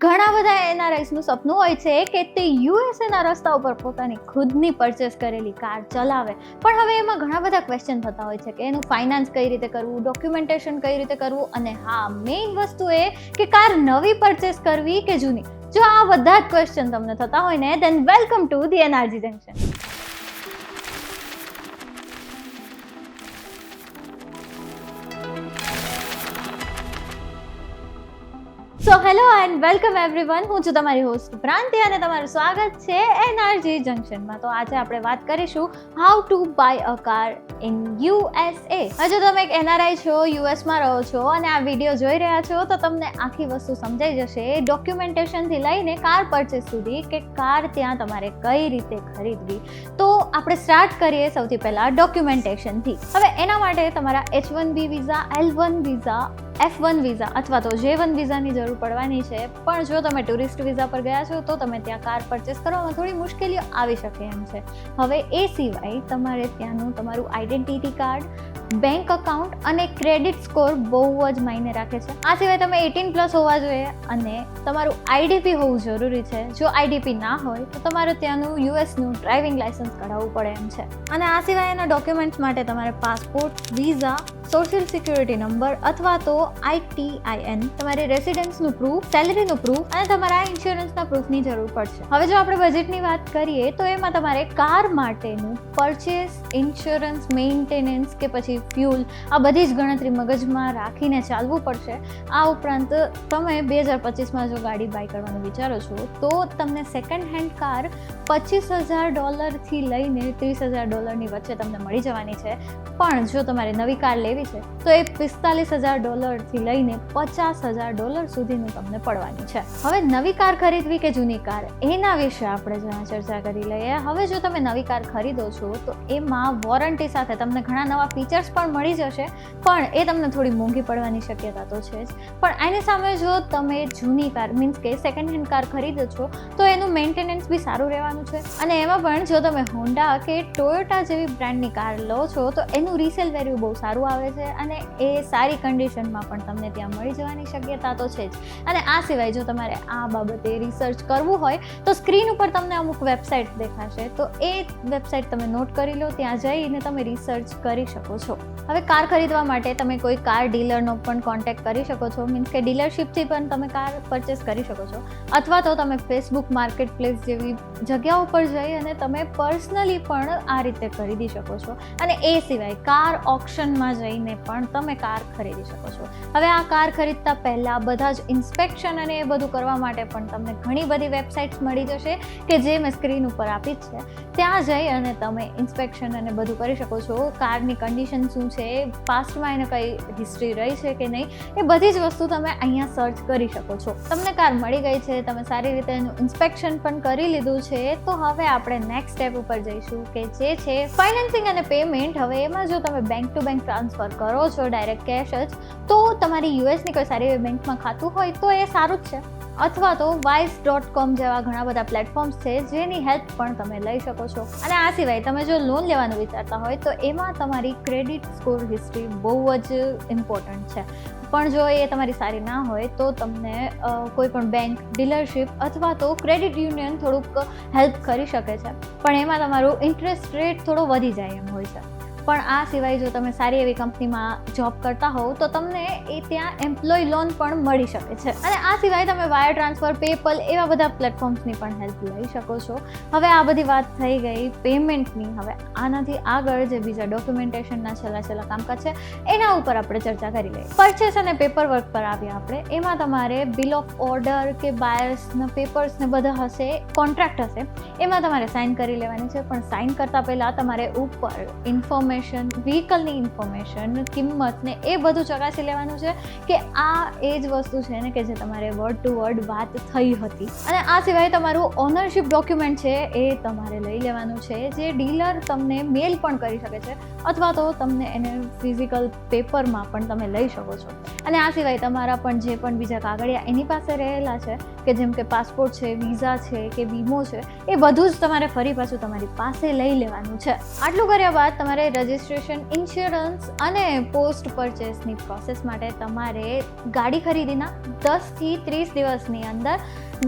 ઘણા બધા એનઆરઆઈસનું સપનું હોય છે કે તે યુએસએના રસ્તા ઉપર પોતાની ખુદની પરચેસ કરેલી કાર ચલાવે, પણ હવે એમાં ઘણા બધા ક્વેશ્ચન થતા હોય છે કે એનું ફાઇનાન્સ કઈ રીતે કરવું, ડોક્યુમેન્ટેશન કઈ રીતે કરવું, અને હા, મેઇન વસ્તુ એ કે કાર નવી પરચેસ કરવી કે જૂની. જો આ બધા જ ક્વેશ્ચન તમને થતા હોય ને, then welcome to the NRG junction. So hello and welcome everyone. હું છું તમારી હોસ્ટ પ્રાંતિ અને તમારું સ્વાગત છે એનઆરજી જંકશનમાં. તો આજે આપણે વાત કરીશું how to buy a car in USA. હજુ તમે એક એનઆરઆઈ છો, યુએસમાં રહો છો અને આ વિડીયો જોઈ રહ્યા છો તો તમને આખી વસ્તુ સમજાઈ જશે, ડોક્યુમેન્ટેશનથી લઈને કાર પરચેસ સુધી, કે કાર ત્યાં તમારે કઈ રીતે ખરીદવી. તો આપણે સ્ટાર્ટ કરીએ સૌથી પહેલાં ડોક્યુમેન્ટેશનથી. હવે એના માટે તમારા H1B visa, L1 visa, F1 visa અથવા તો J1 વિઝાની જરૂર પડવાની છે. પણ જો તમે ટુરિસ્ટ વિઝા પર ગયા છો તો તમે ત્યાં કાર પરચેસ કરવામાં થોડી મુશ્કેલીઓ આવી શકે એમ છે. હવે એ સિવાય તમારે ત્યાંનું તમારું આઈડેન્ટિટી કાર્ડ, બેંક અકાઉન્ટ અને ક્રેડિટ સ્કોર બહુ જ માયને રાખે છે. આ સિવાય તમે 18+ હોવા જોઈએ અને તમારું આઈડીપી હોવું જરૂરી છે. જો આઈડીપી ના હોય તો તમારે ત્યાંનું યુએસનું ડ્રાઇવિંગ લાયસન્સ કઢાવવું પડે એમ છે. અને આ સિવાય એના ડોક્યુમેન્ટ્સ માટે તમારે passport, visa, social security number અથવા તો ITIN, તમારી રેસિડન્સનું પ્રૂફ, સેલરીનું પ્રૂફ અને તમારા ઇન્સ્યોરન્સના પ્રૂફની જરૂર પડશે. હવે જો આપણે બજેટની વાત કરીએ તો એમાં તમારે કાર માટેનું પરચેસ, ઇન્સ્યોરન્સ, મેન્ટેનન્સ કે પછી ફ્યુલ, આ બધી જ ગણતરી મગજમાં રાખીને ચાલવું પડશે. આ ઉપરાંત તમે 2025માં જો ગાડી બાય કરવાનું વિચારો છો તો તમને સેકન્ડ હેન્ડ કાર $25,000 લઈને $30,000 વચ્ચે તમને મળી જવાની છે. પણ જો તમારે નવી કાર લેવી છે તો એ $45,000 લઈને $50,000 સુધીનું તમને પડવાની છે. હવે નવી કાર ખરીદવી કે જૂની કાર, એના વિશે આપણે જરા ચર્ચા કરી લઈએ. હવે જો તમે નવી કાર ખરીદો છો તો એમાં વોરંટી સાથે તમને ઘણા નવા ફીચર્સ પણ મળી જશે, પણ એ તમને થોડી મોંઘી પડવાની શક્યતા તો છે જ. પણ એની સામે જો તમે જૂની કાર મીન્સ કે સેકન્ડ હેન્ડ કાર ખરીદો છો તો એનું મેન્ટેનન્સ બી સારું રહેવાનું છે. અને એમાં પણ જો તમે હોન્ડા કે ટોયોટા જેવી બ્રાન્ડની કાર લો છો તો એનું રીસેલ વેલ્યુ બહુ સારું આવે છે અને એ સારી કન્ડિશનમાં પણ તમને ત્યાં મળી જવાની શક્યતા તો છે જ. અને આ સિવાય જો તમારે આ બાબતે રિસર્ચ કરવું હોય તો સ્ક્રીન ઉપર તમને અમુક વેબસાઇટ દેખાશે, તો એ વેબસાઇટ તમે નોટ કરી લો, ત્યાં જઈને તમે રિસર્ચ કરી શકો છો. હવે કાર ખરીદવા માટે તમે કોઈ કાર ડીલરનો પણ કોન્ટેક્ટ કરી શકો છો, મીન્સ કે ડીલરશીપથી પણ તમે કાર પરચેસ કરી શકો છો. અથવા તો તમે ફેસબુક માર્કેટ પ્લેસ જેવી જગ્યાઓ પર જઈ અને તમે પર્સનલી પણ આ રીતે ખરીદી શકો છો. અને એ સિવાય કાર ઓક્શનમાં જઈને પણ તમે કાર ખરીદી શકો છો. હવે આ કાર ખરીદતા પહેલાં બધા જ ઇન્સ્પેક્શન અને એ બધું કરવા માટે પણ તમને ઘણી બધી વેબસાઇટ્સ મળી જશે કે જે મેં સ્ક્રીન ઉપર આપી જ છે. ત્યાં જઈ અને તમે ઇન્સ્પેક્શન અને બધું કરી શકો છો. કારની કન્ડિશન શું છે, પાસ્ટમાં એને કઈ હિસ્ટ્રી રહી છે કે નહીં, એ બધી જ વસ્તુ તમે અહીંયા સર્ચ કરી શકો છો. તમને કાર મળી ગઈ છે, તમે સારી રીતે એનું ઇન્સ્પેક્શન પણ કરી લીધું છે, તો હવે આપણે નેક્સ્ટ સ્ટેપ ઉપર જઈશું કે જે છે ફાઇનાન્સિંગ અને પેમેન્ટ. હવે એમાં જો તમે બેંક ટુ બેંક ટ્રાન્સફર કરો છો ડાયરેક્ટ કેશ જ, તો તમારી યુએસની કોઈ સારી એવી બેંકમાં ખાતું હોય તો એ સારું જ છે. અથવા તો wise.com જેવા ઘણા બધા પ્લેટફોર્મ્સ છે જેની હેલ્પ પણ તમે લઈ શકો છો. અને આ સિવાય તમે જો લોન લેવાનું વિચારતા હોય તો એમાં તમારી ક્રેડિટ સ્કોર હિસ્ટ્રી બહુ જ ઇમ્પોર્ટન્ટ છે. પણ જો એ તમારી સારી ના હોય તો તમને કોઈ પણ બેંક, ડીલરશીપ અથવા તો ક્રેડિટ યુનિયન થોડુંક હેલ્પ કરી શકે છે, પણ એમાં તમારું ઇન્ટરેસ્ટ રેટ થોડો વધી જાય એમ હોય છે. પણ આ સિવાય જો તમે સારી એવી કંપનીમાં જોબ કરતા હોવ તો તમને એ ત્યાં એમ્પ્લોય લોન પણ મળી શકે છે. અને આ સિવાય તમે વાયર ટ્રાન્સફર, પેપલ એવા બધા પ્લેટફોર્મ્સની પણ હેલ્પ લઈ શકો છો. હવે આ બધી વાત થઈ ગઈ પેમેન્ટની. હવે આનાથી આગળ જે બીજા ડોક્યુમેન્ટેશનના છેલ્લા કામકાજ છે એના ઉપર આપણે ચર્ચા કરી લઈએ. પરચેસ અને પેપર વર્ક પર આવીએ આપણે. એમાં તમારે બિલ ઓફ ઓર્ડર કે બાયર્સના પેપર્સ ને બધા હશે, કોન્ટ્રાક્ટ હશે, એમાં તમારે સાઇન કરી લેવાની છે. પણ સાઇન કરતાં પહેલાં તમારે ઉપર ઇન્ફોર્મેશન, વ્હીકલની ઇન્ફોર્મેશન, કિંમત ને એ બધું ચકાસી લેવાનું છે કે આ એ જ વસ્તુ છે ને કે જે તમારે વર્ડ ટુ વર્ડ વાત થઈ હતી. અને આ સિવાય તમારું ઓનરશિપ ડોક્યુમેન્ટ છે એ તમારે લઈ લેવાનું છે, જે ડીલર તમને મેલ પણ કરી શકે છે અથવા તો તમને એને ફિઝિકલ પેપરમાં પણ તમે લઈ શકો છો. અને આ સિવાય તમારા પણ જે પણ બીજા કાગળિયા એની પાસે રહેલા છે કે જેમ કે પાસપોર્ટ છે, વિઝા છે કે વીમો છે, એ બધું જ તમારે ફરી પાછું તમારી પાસે લઈ લેવાનું છે. આટલું કર્યા બાદ તમારે રજિસ્ટ્રેશન, ઇન્સ્યોરન્સ અને પોસ્ટ પરચેસની પ્રોસેસ માટે તમારે ગાડી ખરીદીના 10થી 30 દિવસની અંદર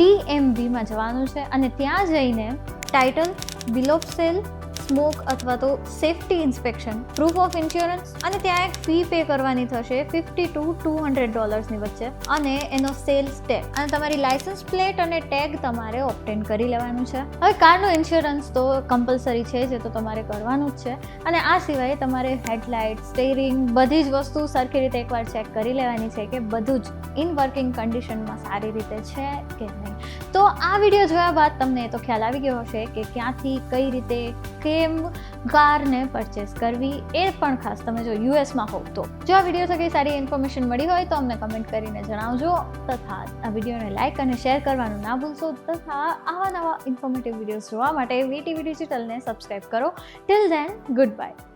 DMVમાં જવાનું છે અને ત્યાં જઈને title, bill of cell, smoke અથવા તો safety inspection, proof of insurance અને ત્યાં એક ફી પે કરવાની થશે $50 to $200 વચ્ચે અને એનો સેલ્સ ટેગ અને તમારી લાયસન્સ પ્લેટ અને ટેગ તમારે ઓબ્ટેન કરી લેવાનું છે. હવે કારનો ઇન્સ્યોરન્સ તો કમ્પલસરી છે જે તો તમારે કરવાનું જ છે અને આ સિવાય તમારે હેડલાઇટ, સ્ટેરિંગ બધી જ વસ્તુ સરખી રીતે એકવાર ચેક કરી લેવાની છે કે બધું જ ઇન વર્કિંગ કન્ડિશનમાં સારી રીતે છે કે નહીં. તો આ વિડીયો જોયા બાદ તમને એ તો ખ્યાલ આવી ગયો હશે કે ક્યાંથી કઈ રીતે કેમ કારને પરચેસ કરવી, એ પણ ખાસ તમે જો યુએસમાં હોવ તો. જો આ વિડીયો થકી સારી ઇન્ફોર્મેશન મળી હોય તો અમને કમેન્ટ કરીને જણાવજો તથા આ વિડીયોને લાઇક અને શેર કરવાનું ના ભૂલશો તથા આવા નવા ઇન્ફોર્મેટિવ વિડીયોઝ જોવા માટે VTV ડિજિટલને સબસ્ક્રાઈબ કરો. Till then, good bye.